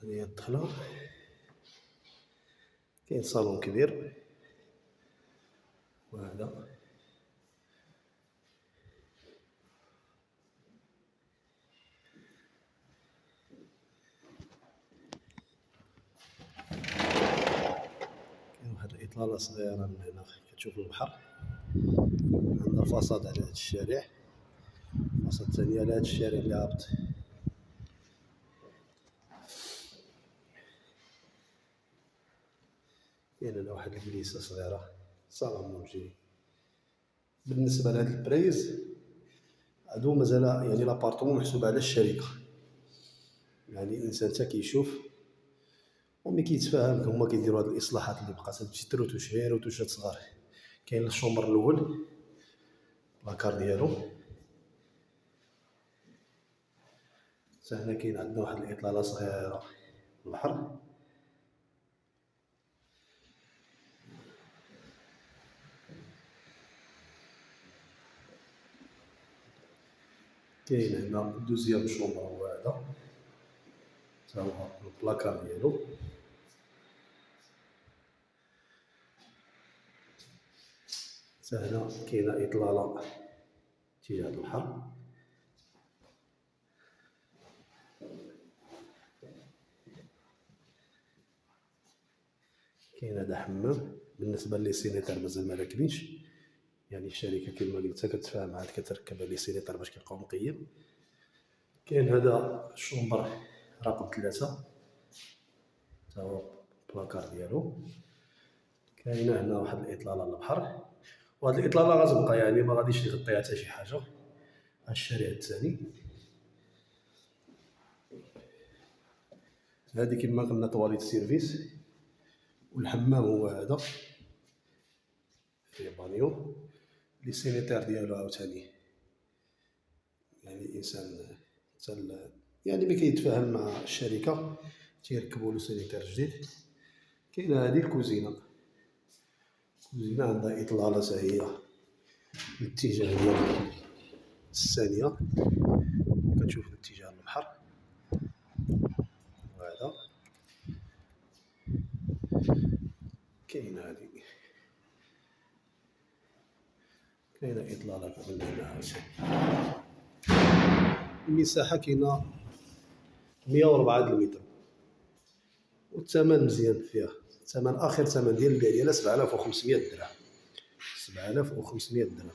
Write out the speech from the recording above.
هذه هي الدخلة. كاين صالون كبير وهذا كاين واحد الإطلالة صغيرة من هنا كتشوف البحر. عندها فاصاد على هاد الشارع، فاصاد ثانية على هاد الشارع اللي هابط. كاين هنا واحد الكنيسة صغيرة، صالون مونجي. بالنسبة لهاد البرايز هادو مازال يعني لابارتمون محسوب على الشركة، يعني الإنسان تا كيشوف وملي كيتفاهم هما كيديرو هاد الإصلاحات اللي بقات تمشي تروتوش غير روتوشات صغار. كاين الشومبر الأول لاكار ديالو، حتى هنا كاين عندنا واحد الإطلالة صغيرة للبحر. كاين هنا دوزيام شومبر هو هذا تا هو البلاكار ديالو. حتى هنا كاينة إطلالة اتجاه البحر. كاين هذا حمام. بالنسبة لي سينيتار مازال ما راكبينش، يعني الشركة كيما قلت كتفاهم عاد كتركب لي سينيتار باش كيبقاو نقيين. كاين هذا الشومبر رقم 3 تا هو البلاكار ديالو. كاينة هنا واحد الإطلالة للبحر، وهاد الإطلالة غتبقى يعني ما غاديش يغطيها حتى شي حاجة. الشارع الثاني هادي كيما قلنا طواليت سيرفيس، والحمام هو هذا فيه بانيو. لي سينيتار ديالو عاوتاني يعني الانسان يعني ملي كيتفاهم مع الشركة تيركبوا له سينيتار جديد. كاينه هذه الكوزينه عندها اطلاله حتى هي الاتجاه ديال الثانيه كتشوف اتجاه البحر. وهذا كاين هذه كاينه اطلاله كما قلنا عاوتاني. المساحه كاينه 104 المتر، والثمن مزيان فيها. الثمن اخر ثمن ديال البيع ديالها 7500 درهم. 7500 درهم.